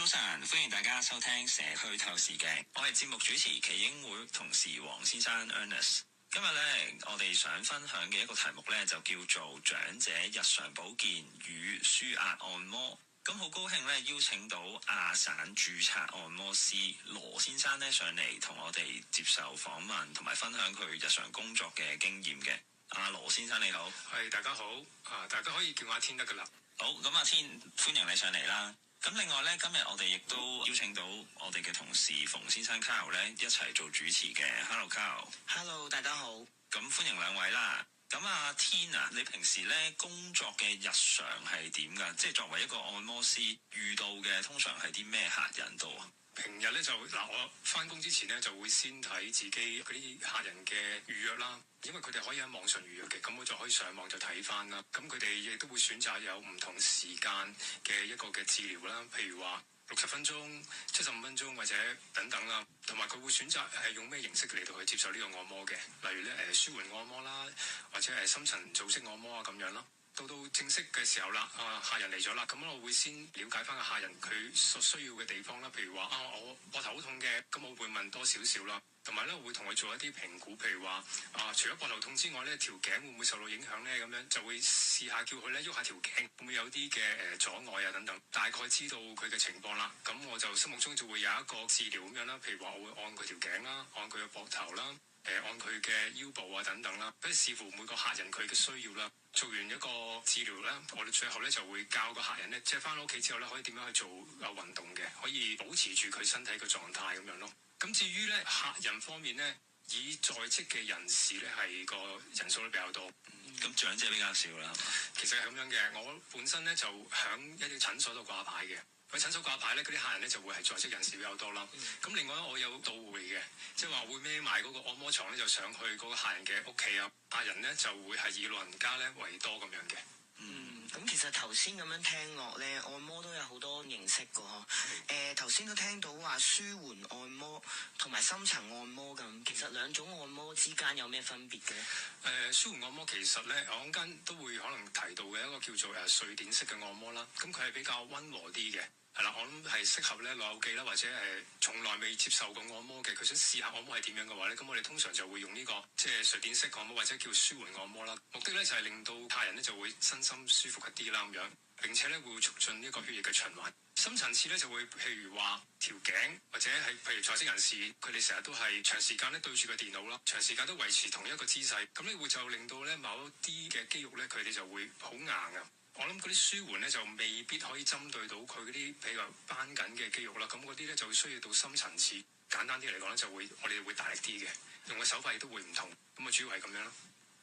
早晨，歡迎大家收聽社區透視鏡，我係節目主持耆英會同事黃先生 Ernest。今日咧，我哋想分享嘅一個題目咧，就叫做長者日常保健與舒壓按摩。咁好高興咧，邀請到亞省註冊按摩師羅先生咧上嚟同我哋接受訪問，同埋分享佢日常工作嘅經驗嘅。羅先生你好。係，大家好。大家可以叫我阿天得噶啦。好，咁阿天，歡迎你上嚟啦。咁另外咧，今日我哋亦都邀請到我哋嘅同事馮先生 Carl 咧一齊做主持嘅。Hello Carl。Hello， 大家好。咁歡迎兩位啦。咁阿天啊，你平時咧工作嘅日常係點㗎？即係作為一個按摩師，遇到嘅通常係啲咩客人多啊？平日咧就我翻工之前咧就會先睇自己嗰啲客人嘅預約啦，因為佢哋可以喺網上預約嘅，咁我就可以上網就睇翻啦。咁佢哋亦都會選擇有唔同時間嘅一個嘅治療啦，譬如話60分鐘、75分鐘或者等等啦，同埋佢會選擇係用咩形式嚟到去接受呢個按摩嘅，例如咧舒緩按摩啦，或者係深層組織按摩啊咁樣啦。到正式嘅時候啦，客人嚟咗啦，咁我會先了解翻個客人佢所需要嘅地方啦，譬如話我膊頭好痛嘅，咁我會問多少少啦，同埋咧會同佢做一啲評估，譬如話除咗膊頭痛之外咧，條頸會唔會受到影響咧？咁樣就會試下叫佢咧喐下條頸，會唔會有啲嘅阻礙啊等等，大概知道佢嘅情況啦。咁我就心目中就會有一個治療咁樣啦，譬如話我會按佢條頸啦，按佢嘅膊頭啦，按佢嘅腰部啊等等啦，不視乎每個客人佢嘅需要啦。做完一個治療咧，我哋最後咧就會教個客人咧，即係翻到屋企之後咧，可以點樣去做運動嘅，可以保持住佢身體嘅狀態咁樣咯。咁至於咧客人方面咧，以在職嘅人士咧係個人數都比較多，咁長者比較少啦。其實係咁樣嘅，我本身咧就響一啲診所度掛牌嘅。喺診所掛牌咧，嗰啲客人咧就會係在職人士比較多啦。咁另外我有到會嘅，即係話會孭埋嗰個按摩床咧，就上去嗰個客人嘅屋企啊。客人咧就會係以老人家咧為多咁樣嘅。咁其實頭先咁樣聽落咧，按摩都有好多形式㗎嗬。頭先都聽到話舒緩按摩同埋深層按摩咁，其實兩種按摩之間有咩分別嘅咧？舒緩按摩其實咧，我間都會可能提到嘅一個叫做瑞典式嘅按摩啦。咁佢係比較溫和啲嘅。係啦，我諗係適合咧老友記啦，或者從來未接受過按摩嘅，佢想試下按摩係點樣嘅話咧，咁我哋通常就會用呢個即係瑞典式按摩或者叫舒緩按摩啦。目的咧就係令到客人咧就會身心舒服一啲啦咁樣，並且咧會促進呢個血液嘅循環。深層次咧就會譬如話條頸或者係譬如在職人士，佢哋成日都係長時間咧對住個電腦啦，長時間都維持同一個姿勢，咁咧會就令到咧某一啲嘅肌肉咧佢哋就會好硬啊。我諗嗰啲舒緩咧就未必可以針對到佢嗰啲比較繃緊嘅肌肉啦，咁嗰啲咧就需要到深層次。簡單啲嚟講咧，就會我哋會大力啲嘅，用嘅手法亦都會唔同，咁啊主要係咁樣咯。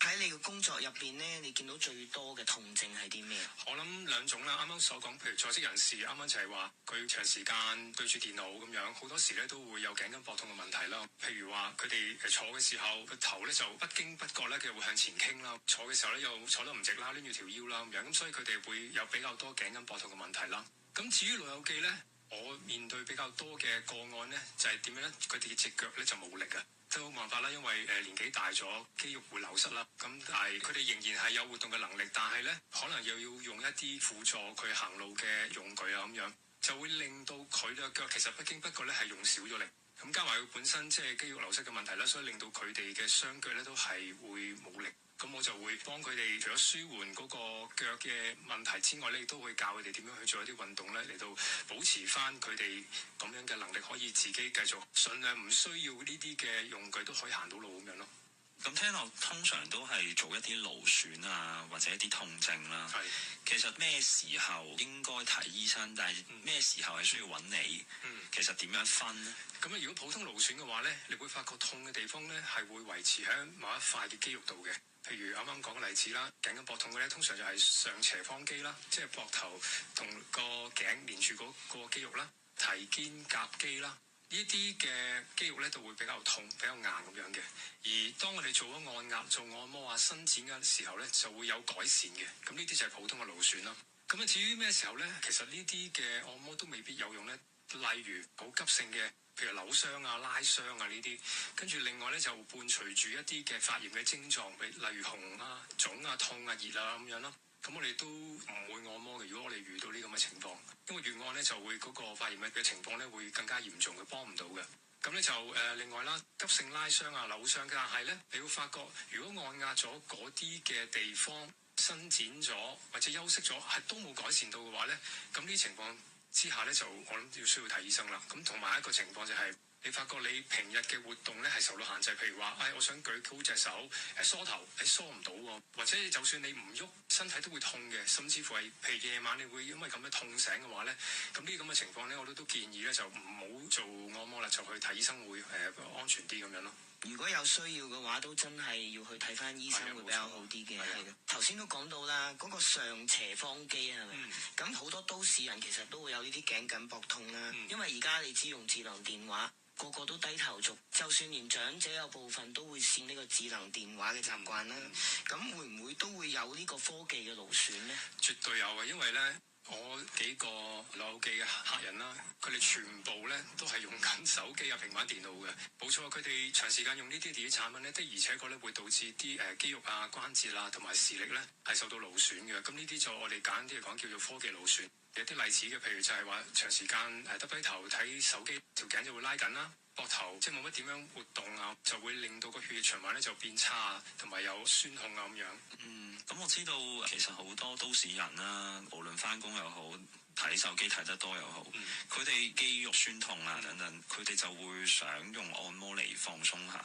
喺你嘅工作入邊咧，你見到最多嘅痛症係啲咩？我諗兩種啦，啱啱所講，譬如在職人士，啱啱就係話佢長時間對住電腦咁樣，好多時咧都會有頸筋膊痛嘅問題啦。譬如話佢哋坐嘅時候，個頭咧就不經不覺咧，佢會向前傾啦；坐嘅時候咧又坐得唔直啦，攣住條腰啦咁樣，咁所以佢哋會有比較多頸筋膊痛嘅問題啦。咁至於老友記咧，我面對比較多嘅個案咧，就係點樣咧？佢哋嘅隻腳咧就冇力啊！都冇辦法啦，因為年紀大咗，肌肉會流失啦。咁但係佢哋仍然係有活動嘅能力，但係咧可能又要用一啲輔助佢行路嘅用具啊，咁樣就會令到佢嘅腳其實不經不覺咧係用少咗力。咁加埋佢本身即係肌肉流失嘅問題啦，所以令到佢哋嘅雙腳咧都係會冇力。咁我就會幫佢哋除咗舒緩嗰個腳嘅問題之外咧，亦都會教佢哋點樣去做一啲運動咧，嚟到保持翻佢哋咁樣嘅能力，可以自己繼續盡量唔需要呢啲嘅用具都可以行到路咁樣咯。咁聽落通常都係做一啲勞損啊，或者一啲痛症啦。係。其實咩時候應該睇醫生，但係咩時候係需要揾你？其實點樣分呢？咁如果普通勞損嘅話咧，你會發覺痛嘅地方咧係會維持喺某一塊嘅肌肉度嘅。譬如啱啱講嘅例子啦，頸筋膊痛嘅咧，通常就係上斜方肌啦，即係膊頭同個頸連住嗰個肌肉啦，提肩胛肌啦。呢啲嘅肌肉咧就會比較痛、比較硬咁樣嘅。而當我哋做咗按壓、做按摩啊、伸展嘅時候咧，就會有改善嘅。咁呢啲就係普通嘅勞損啦。咁啊，至於咩時候咧，其實呢啲嘅按摩都未必有用咧。例如好急性嘅，譬如扭傷啊、拉傷啊呢啲，跟住另外咧就伴隨住一啲嘅發炎嘅症狀，例如紅啊、腫啊、痛啊、熱啊咁樣咯。咁我哋都唔會按摩嘅。如果我哋遇到呢咁嘅情況，因為越按咧就會嗰個發炎嘅情況咧會更加嚴重嘅，幫唔到嘅。咁咧就另外啦，急性拉傷啊、扭傷，但係咧你會發覺，如果按壓咗嗰啲嘅地方伸展咗或者休息咗，係都冇改善到嘅話咧，咁呢啲情況之下咧就我諗要需要睇醫生啦。咁同埋一個情況就係、你發覺你平日嘅活動咧係受到限制，譬如話，我想舉高隻手，梳頭，梳唔到喎，或者就算你唔喐，身體都會痛嘅，甚至乎係譬如夜晚你會因為咁樣痛醒嘅話咧，咁呢啲咁嘅情況咧，我都建議咧就唔好做按摩啦，就去睇醫生會安全啲咁樣咯。如果有需要嘅話，都真係要去睇翻醫生會比較好啲嘅。係嘅，頭先都講到啦，嗰個上斜方肌係咪？咁好多都市人其實都會有呢啲頸緊膊痛啦，因為而家你知用智能電話。個個都低頭族，就算連長者有部分都會線呢個智能電話嘅習慣啦。咁會唔會都會有呢個科技嘅勞損呢？絕對有嘅，因為咧，我幾個老友記嘅客人啦，佢哋全部咧都係用緊手機啊、平板電腦嘅。冇錯，佢哋長時間用呢啲電子產品咧，的而且確咧會導致啲肌肉啊、關節啊同埋視力咧係受到勞損嘅。咁呢啲就我哋簡單啲嚟講叫做科技勞損。有啲例子嘅，譬如就係話長時間耷低頭睇手機，條頸就會拉緊啦，膊頭即係冇乜點樣活動啊，就會令到個血液循環咧就變差，同埋有酸痛啊咁樣。咁我知道其實好多都市人啦，無論返工又好，睇手機睇得多又好，佢哋肌肉酸痛啊等等，佢哋就會想用按摩嚟放鬆下。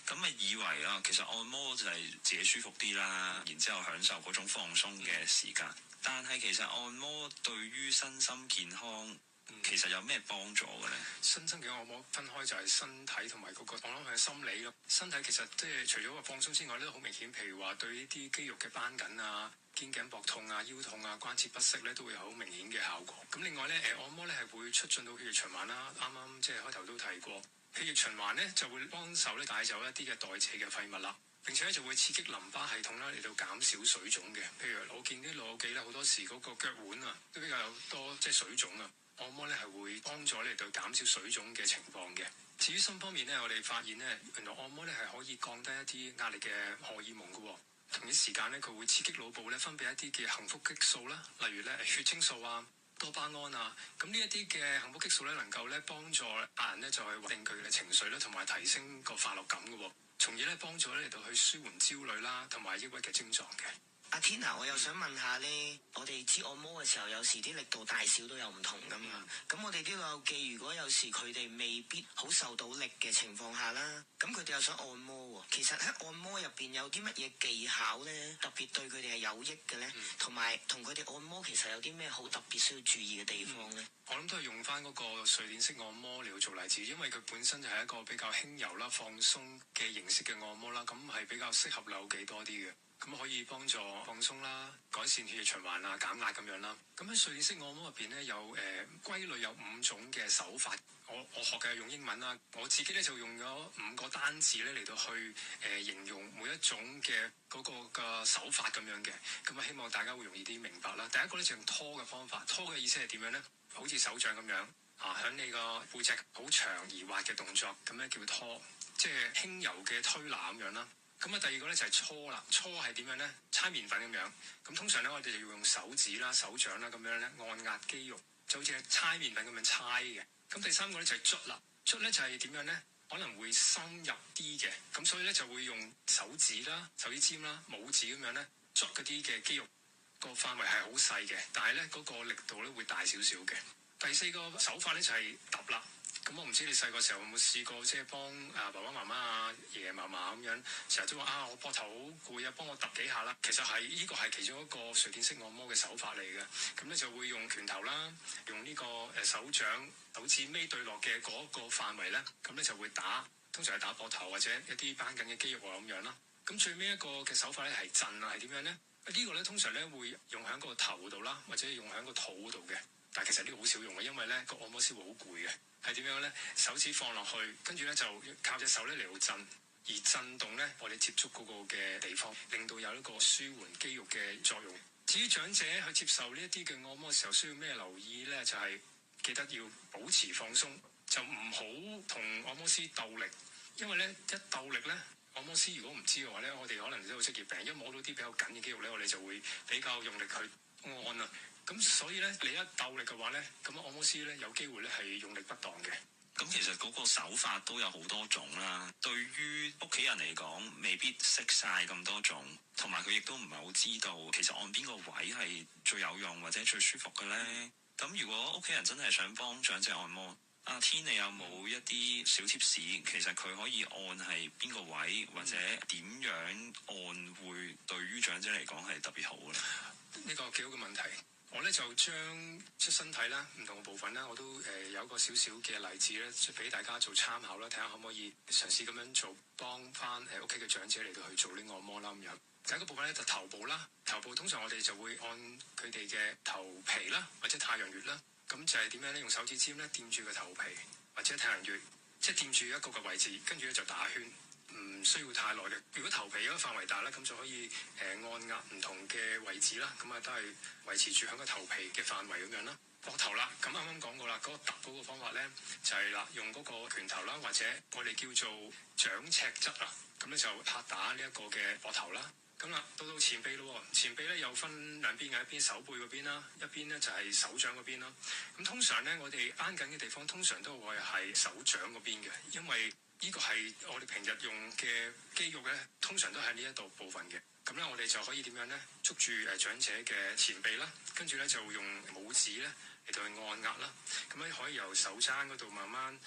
咁以為啊，其實按摩就係自己舒服啲啦，然之後享受嗰種放鬆嘅時間。但係其實按摩對於身心健康，其實有咩幫助嘅咧？身心嘅按摩分開就係身體同埋嗰個，我諗係心理咯。身體其實即係除咗個放鬆之外咧，都好明顯。譬如話對呢啲肌肉嘅繃緊啊、肩頸膊痛啊、腰痛啊、關節不適咧，都會有好明顯嘅效果。咁另外咧，按摩咧係會促進到血液循環啦。啱啱即係開頭都提過，血液循環咧就會幫手咧帶走一啲嘅代謝嘅廢物啦。並且咧就會刺激淋巴系統啦，嚟到減少水腫嘅。譬如我見啲老友記咧，好多時嗰個腳腕啊都比較有多即係水腫啊。按摩咧係會幫助嚟到減少水腫嘅情況嘅。至於心方面咧，我哋發現咧，原來按摩咧係可以降低一啲壓力嘅荷爾蒙嘅。同一時間咧，佢會刺激腦部咧分泌一啲嘅幸福激素啦，例如咧血清素啊、多巴胺啊。咁呢一啲嘅幸福激素咧，能夠咧幫助客人咧就係穩定佢嘅情緒啦，同埋提升個快樂感嘅。從而咧幫助咧嚟到去舒緩焦慮啦，同埋抑鬱嘅症狀嘅。阿 Tina，我又想問下呢，我哋知按摩嘅時候，有時啲力度大小都有唔同噶嘛。咁我哋啲老友記，如果有時佢哋未必好受到力嘅情況下啦，咁佢哋又想按摩喎。其實喺按摩入邊有啲乜嘢技巧呢？特別對佢哋係有益嘅呢？同埋同佢哋按摩其實有啲咩好特別需要注意嘅地方呢？我諗都係用翻嗰個瑞典式按摩嚟做例子，因為佢本身就係一個比較輕柔啦、放鬆嘅形式嘅按摩啦，咁係比較適合老友記多啲嘅。咁可以幫助放鬆啦、改善血液循環啊、減壓咁樣啦。咁喺瑞典式按摩入邊咧，有歸類有5種嘅手法。我學嘅係用英文啦，我自己咧就用咗5個單字咧嚟到去形容每一種嘅嗰個嘅手法咁樣嘅。咁啊，希望大家會容易啲明白啦。第一個咧就用拖嘅方法，拖嘅意思係點樣咧？好似手掌咁樣啊，喺你個背脊好長而滑嘅動作，咁咧叫拖，即係輕柔嘅推拿咁樣啦。咁啊，第二個咧就係搓啦，搓係點樣咧？搓麵粉咁樣。咁通常咧，我哋就要用手指啦、手掌啦咁樣咧按壓肌肉，就好似係搓麵粉咁樣搓嘅。咁第三個咧就係捽啦，捽咧就係點樣咧？可能會深入啲嘅。咁所以咧就會用手指啦、手指尖啦、拇指咁樣咧捽嗰啲嘅肌肉。個範圍係好細嘅，但係咧嗰個力度咧會大少少嘅。第四個手法咧就係揼啦。咁我唔知你細個時候有冇試過，即係幫爸爸媽媽啊、爺爺嫲嫲咁樣，成日都話我膊頭好攰啊，幫我揼幾下啦。其實係呢個係其中一個瑞典式按摩嘅手法嚟嘅。咁咧就會用拳頭啦，用呢個手掌手指尾對落嘅嗰個範圍咧，咁咧就會打，通常係打膊頭或者一啲繃緊嘅肌肉啊咁樣啦。咁最尾一個嘅手法咧係震啊，係點樣咧？呢個咧通常咧會用喺個頭度啦，或者用喺個肚度嘅。但係其實呢個好少用嘅，因為咧個按摩師會好攰嘅。係點樣咧？手指放落去，跟住咧就靠隻手咧嚟到震，而震動咧我哋接觸嗰個嘅地方，令到有一個舒緩肌肉嘅作用。至於長者去接受呢一啲嘅按摩嘅時候，需要咩留意咧？就係記得要保持放鬆，就唔好同按摩師鬥力，因為咧一鬥力咧，按摩師如果唔知嘅話咧，我哋可能都有職業病，一摸到啲比較緊嘅肌肉咧，我哋就會比較用力去按啊。咁所以咧，你一鬥力嘅話咧，咁按摩師咧有機會咧係用力不當嘅。咁其實嗰個手法都有好多種啦。對於屋企人嚟講，未必識晒咁多種，同埋佢亦都唔係好知道其實按邊個位係最有用或者最舒服嘅咧。咁如果屋企人真係想幫長者按摩，阿天你有冇一啲小貼士？其實佢可以按係邊個位，或者點樣按會對於長者嚟講係特別好咧？呢個幾好嘅問題。我咧就將出身體啦，唔同嘅部分啦，我都有一個少少嘅例子咧，俾大家做參考啦，睇下可唔可以嘗試咁樣做，幫翻屋企嘅長者嚟到去做呢個按摩啦咁樣。第一個部分咧就頭部啦，頭部通常我哋就會按佢哋嘅頭皮啦，或者太陽穴啦。咁就係點樣咧？用手指尖咧掂住個頭皮或者太陽穴，即係掂住一個嘅位置，跟住咧就打圈。唔需要太耐嘅。如果頭皮嗰個範圍大咧，咁就可以按壓唔同嘅位置啦。咁啊都係維持住喺個頭皮嘅範圍咁樣啦。膊頭啦，咁啱啱講過啦，嗰個揼嗰個方法咧就係啦，用嗰個拳頭啦，或者我哋叫做掌尺側啊，咁咧就拍打呢一個嘅膊頭啦。咁啦，到前臂咯，前臂咧有分兩邊嘅，一邊手背嗰邊啦，一邊咧就係手掌嗰邊啦。咁通常咧，我哋挨緊嘅地方通常都會係手掌嗰邊嘅，因為呢個係我哋平日用嘅肌肉咧，通常都喺呢一度部分嘅。咁咧，我哋就可以點樣咧？捉住長者嘅前臂啦，跟住咧就用拇指咧嚟到去按壓啦。咁咧可以由手踭嗰度慢慢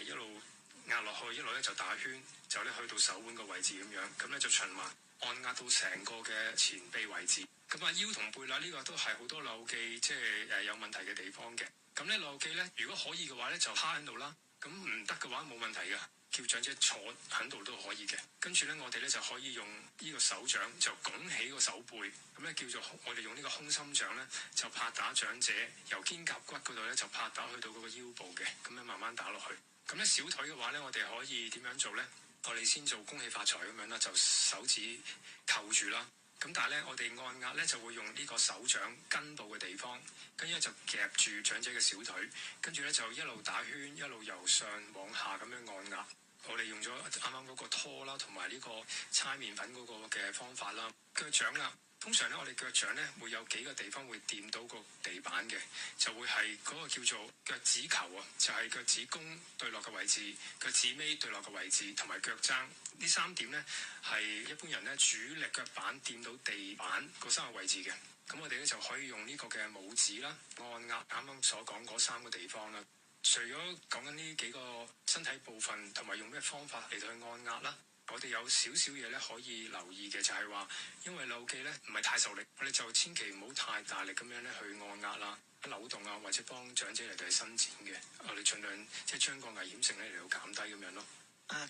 一路壓落去，一路咧就打圈，就咧去到手腕個位置咁樣。咁咧就循環按壓到成個嘅前臂位置。咁啊腰同背啦，呢個都係好多老記即係有問題嘅地方嘅。咁咧老記咧，如果可以嘅話咧，就趴喺度啦。咁唔得嘅話冇問題嘅。叫長者坐喺度都可以嘅，跟住咧我哋咧就可以用呢個手掌就拱起個手背，咁咧叫做我哋用呢個空心掌咧就拍打長者由肩胛骨嗰度咧就拍打去到嗰個腰部嘅，咁樣慢慢打落去。咁咧小腿嘅話咧，我哋可以點樣做咧？我哋先做恭喜發財咁樣啦，就手指扣住啦。咁但係咧，我哋按壓咧就會用呢個手掌根部嘅地方，跟住咧就夾住長者嘅小腿，跟住咧就一路打圈，一路由上往下咁樣按壓。我哋用咗啱啱嗰個拖啦，同埋呢個搓麵粉嗰個嘅方法啦。腳掌啦，通常咧我哋腳掌咧會有幾個地方會掂到個地板嘅，就會係嗰個叫做腳趾球啊，就係腳趾公對落嘅位置、腳趾尾對落嘅位置，同埋腳踭呢三點咧係一般人咧主力腳板掂到地板嗰三個位置嘅。咁我哋咧就可以用呢個嘅拇指啦，按壓啱啱所講嗰三個地方啦。除咗講緊呢幾個身體部分同埋用咩方法嚟到去按壓啦，我哋有少少嘢咧可以留意嘅，就係話因為扭記咧唔係太受力，我哋就千祈唔好太大力咁樣咧去按壓啦、扭動啊，或者幫長者嚟到去伸展嘅，我哋盡量即係將個危險性咧嚟到減低咁樣咯。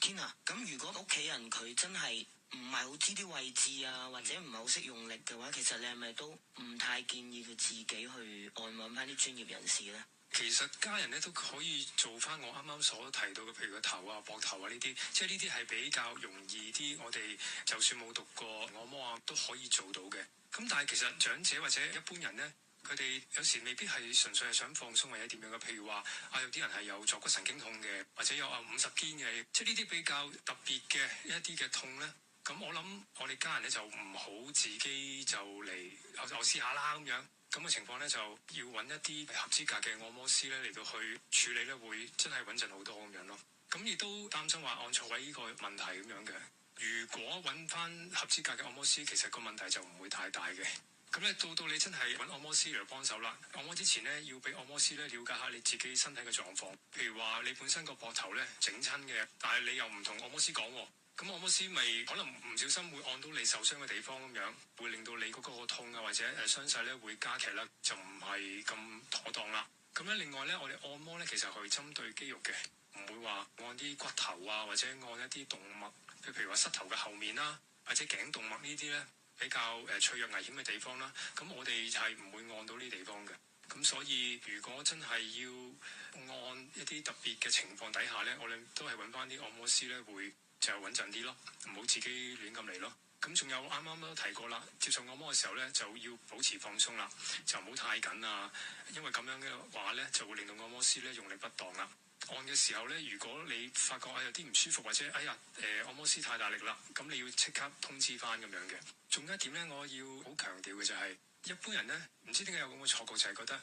天啊，咁如果屋企人佢真係唔係好知啲位置啊，或者唔係好識用力嘅話，其實你係咪都唔太建議佢自己去按揾翻啲專業人士咧？其實家人咧都可以做翻我啱啱所提到嘅，譬如個頭啊、膊頭啊呢啲，即係呢啲係比較容易啲。我哋就算冇讀過按摩啊，都可以做到嘅。咁但係其實長者或者一般人咧，佢哋有時未必係純粹係想放鬆或者點樣嘅。譬如話有啲人係有坐骨神經痛嘅，或者有50肩嘅，即係呢啲比較特別嘅一啲嘅痛咧。咁我諗我哋家人咧就唔好自己就嚟我試下啦咁樣。咁嘅情況咧，就要揾一啲合資格嘅按摩師咧嚟到去處理咧，會真係穩陣好多咁樣咯。咁亦都擔心話按錯位呢個問題咁樣嘅。如果揾翻合資格嘅按摩師，其實個問題就唔會太大嘅。咁咧到你真係揾按摩師嚟幫手啦。按摩之前咧，要俾按摩師咧了解下你自己身體嘅狀況。譬如話你本身個膊頭咧整親嘅，但係你又唔同按摩師講喎。咁按摩師咪可能唔小心會按到你受傷嘅地方咁樣，會令到你嗰個痛啊或者傷勢咧會加劇啦，就唔係咁妥當啦。咁咧另外咧，我哋按摩咧其實係針對肌肉嘅，唔會話按啲骨頭啊或者按一啲動脈，譬如話膝頭嘅後面啦，或者頸動脈呢啲咧比較脆弱危險嘅地方啦。咁我哋係唔會按到呢啲地方嘅。咁所以如果真係要按一啲特別嘅情況底下咧，我哋都係揾翻啲按摩師咧會就穩陣啲咯，唔好自己亂咁嚟咯。咁仲有啱啱都提過啦，接受按摩嘅時候咧就要保持放鬆啦，就唔好太緊啊，因為咁樣嘅話咧就會令到按摩師咧用力不當啦。按嘅時候咧，如果你發覺有啲唔舒服或者按摩師太大力啦，咁你要即刻通知翻咁樣嘅。仲有一點咧，我要好強調嘅就係、一般人咧唔知點解有咁嘅錯覺，就係覺得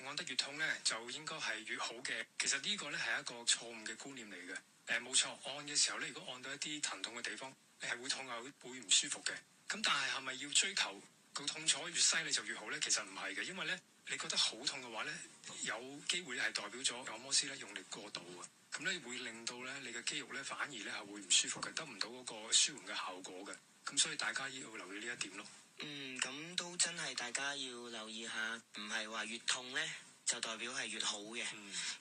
按得越痛咧就應該係越好嘅。其實呢個咧係一個錯誤嘅觀念嚟嘅。冇錯，按嘅時候咧，如果按到一啲疼痛嘅地方，你係會痛又會唔舒服嘅。咁但係咪要追求個痛楚越犀利就越好咧？其實唔係嘅，因為咧你覺得好痛嘅話咧，有機會係代表咗按摩師咧用力過度啊。咁咧會令到咧你嘅肌肉咧反而咧係會唔舒服嘅，得唔到嗰個舒緩嘅效果嘅。咁所以大家要留意呢一點咯。咁都真係大家要留意下，唔係話越痛咧就代表係越好嘅。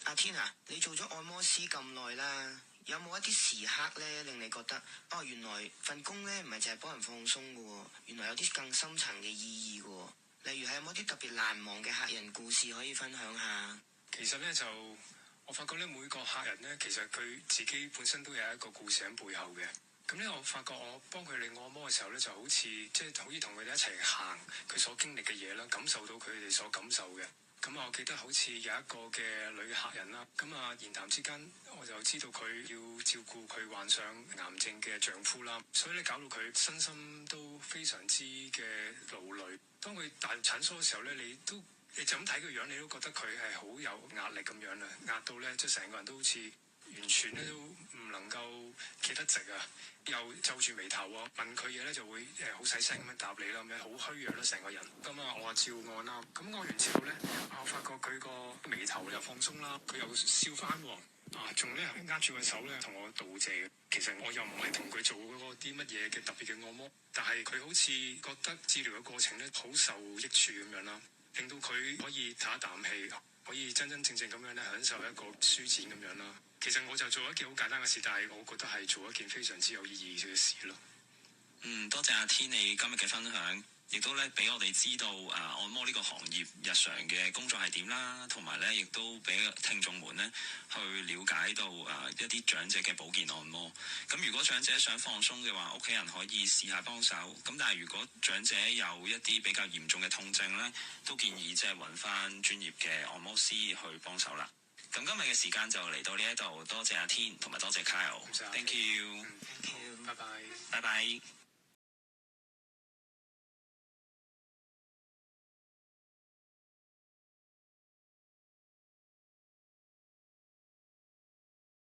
阿天啊，你做咗按摩師咁耐啦，有冇一啲時刻咧令你覺得原來份工咧唔係淨係幫人放鬆嘅喎，原來有啲更深層嘅意義嘅喎？例如係有冇啲特別難忘嘅客人故事可以分享下？其實咧就我發覺咧每個客人咧其實佢自己本身都有一個故事喺背後嘅。咁咧我發覺我幫佢哋按摩嘅時候咧就好似好似同佢哋一齊行佢所經歷嘅嘢啦，感受到佢哋所感受嘅。咁我記得好似有一個嘅女客人啦，言談之間我就知道佢要照顧佢患上癌症嘅丈夫啦，所以咧搞到佢身心都非常之嘅勞累。當佢大診所嘅時候咧，你就咁睇個樣，你都覺得佢係好有壓力咁樣啦，壓到咧成個人都好似完全咧都唔能夠企得直啊，又皺住眉頭喎，問佢嘢咧就會好細聲咁樣答你啦，咁樣好虛弱啦成個人。我話照按啦，咁按完之後咧，我發覺佢個眉頭又放鬆啦，佢又笑翻喎，仲咧握住個手咧同我道謝。其實我又唔係同佢做嗰個啲乜嘢嘅特別嘅按摩，但係佢好似覺得治療嘅過程咧好受益處咁樣啦，令到佢可以唞一啖氣，可以真真正正咁樣咧享受一個舒展咁樣啦。其實我就做一件好簡單嘅事，但係我覺得係做一件非常之有意義嘅事咯。多謝阿天你今日嘅分享，亦都咧俾我哋知道按摩呢個行業日常嘅工作係點啦，同埋咧亦都俾聽眾們咧去了解到一啲長者嘅保健按摩。咁如果長者想放鬆嘅話，屋企人可以試下幫手。咁但係如果長者有一啲比較嚴重嘅痛症咧，都建議即係揾翻專業嘅按摩師去幫手啦。咁今日嘅時間就嚟到呢一度，多謝阿天同埋多謝 Kyle，Thank you，拜拜，拜拜。